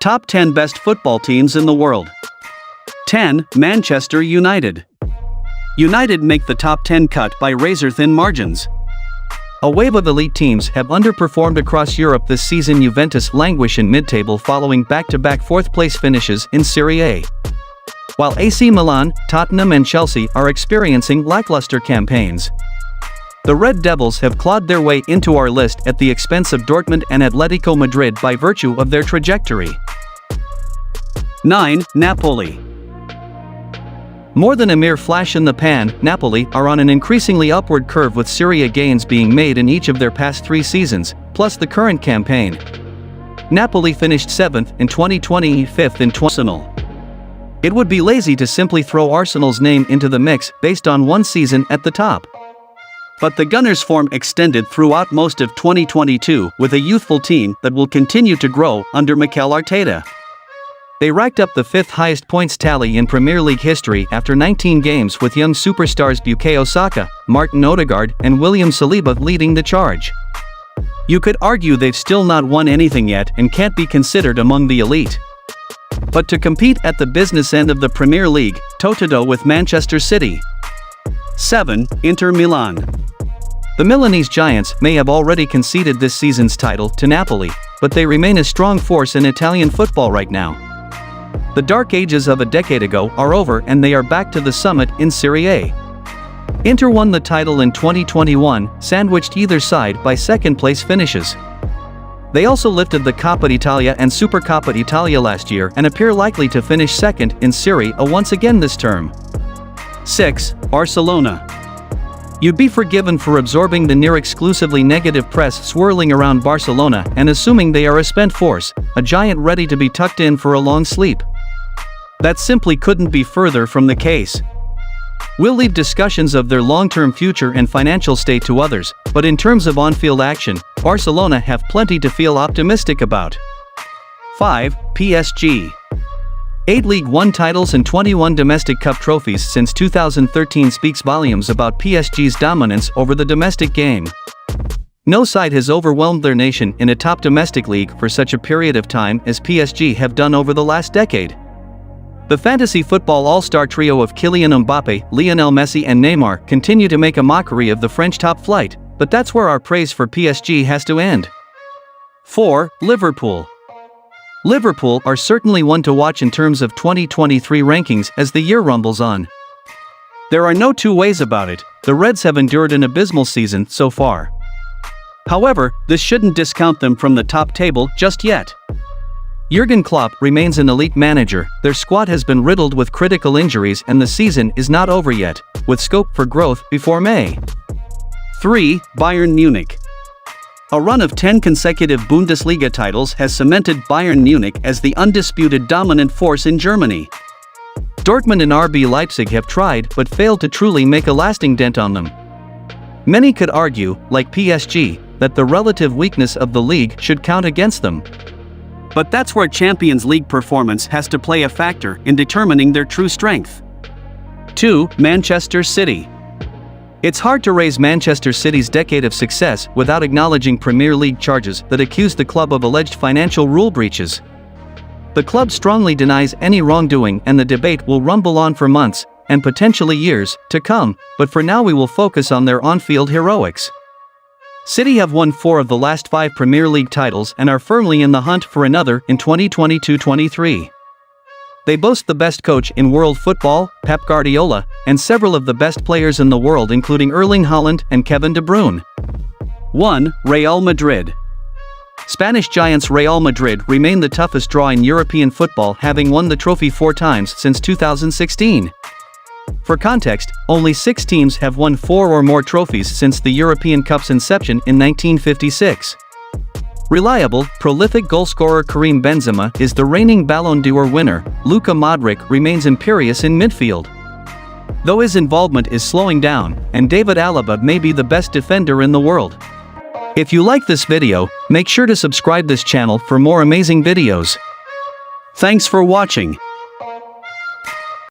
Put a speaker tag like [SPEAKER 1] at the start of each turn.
[SPEAKER 1] Top 10 Best Football Teams in the World. 10. Manchester United. United make the top 10 cut by razor-thin margins. A wave of elite teams have underperformed across Europe this season. Juventus languish in mid-table following back-to-back fourth-place finishes in Serie A. While AC Milan, Tottenham and Chelsea are experiencing lackluster campaigns. The Red Devils have clawed their way into our list at the expense of Dortmund and Atletico Madrid by virtue of their trajectory. 9. Napoli. More than a mere flash in the pan, Napoli are on an increasingly upward curve with Serie A gains being made in each of their past 3 seasons, plus the current campaign. Napoli finished 7th in 2020, 5th in Arsenal. It would be lazy to simply throw Arsenal's name into the mix based on one season at the top. But the Gunners' form extended throughout most of 2022 with a youthful team that will continue to grow under Mikel Arteta. They racked up the 5th highest points tally in Premier League history after 19 games, with young superstars Bukayo Saka, Martin Odegaard and William Saliba leading the charge. You could argue they've still not won anything yet and can't be considered among the elite. But to compete at the business end of the Premier League, toe-to-toe with Manchester City. 7. Inter Milan. The Milanese giants may have already conceded this season's title to Napoli, but they remain a strong force in Italian football right now. The dark ages of a decade ago are over and they are back to the summit in Serie A. Inter won the title in 2021, sandwiched either side by second-place finishes. They also lifted the Coppa Italia and Supercoppa Italia last year and appear likely to finish second in Serie A once again this term. 6. Barcelona. You'd be forgiven for absorbing the near-exclusively negative press swirling around Barcelona and assuming they are a spent force, a giant ready to be tucked in for a long sleep. That simply couldn't be further from the case. We'll leave discussions of their long-term future and financial state to others, but in terms of on-field action, Barcelona have plenty to feel optimistic about. 5. PSG. 8 League One titles and 21 domestic cup trophies since 2013 speaks volumes about PSG's dominance over the domestic game. No side has overwhelmed their nation in a top domestic league for such a period of time as PSG have done over the last decade. The fantasy football all-star trio of Kylian Mbappe, Lionel Messi and Neymar continue to make a mockery of the French top flight, but that's where our praise for PSG has to end. 4. Liverpool. Liverpool are certainly one to watch in terms of 2023 rankings as the year rumbles on. There are no two ways about it, the Reds have endured an abysmal season so far. However, this shouldn't discount them from the top table just yet. Jurgen Klopp remains an elite manager, their squad has been riddled with critical injuries and the season is not over yet, with scope for growth before May. 3. Bayern Munich. A run of 10 consecutive Bundesliga titles has cemented Bayern Munich as the undisputed dominant force in Germany. Dortmund and RB Leipzig have tried but failed to truly make a lasting dent on them. Many could argue, like PSG, that the relative weakness of the league should count against them. But that's where Champions League performance has to play a factor in determining their true strength. 2. Manchester City. It's hard to raise Manchester City's decade of success without acknowledging Premier League charges that accuse the club of alleged financial rule breaches. The club strongly denies any wrongdoing and the debate will rumble on for months, and potentially years, to come, but for now we will focus on their on-field heroics. City have won 4 of the last 5 Premier League titles and are firmly in the hunt for another in 2022-23. They boast the best coach in world football, Pep Guardiola, and several of the best players in the world including Erling Haaland and Kevin De Bruyne. 1. Real Madrid. Spanish giants Real Madrid remain the toughest draw in European football, having won the trophy 4 times since 2016. For context, only 6 teams have won 4 or more trophies since the European Cup's inception in 1956. Reliable, prolific goalscorer Karim Benzema is the reigning Ballon d'Or winner. Luka Modric remains imperious in midfield, though his involvement is slowing down, and David Alaba may be the best defender in the world. If you like this video, make sure to subscribe this channel for more amazing videos. Thanks for watching.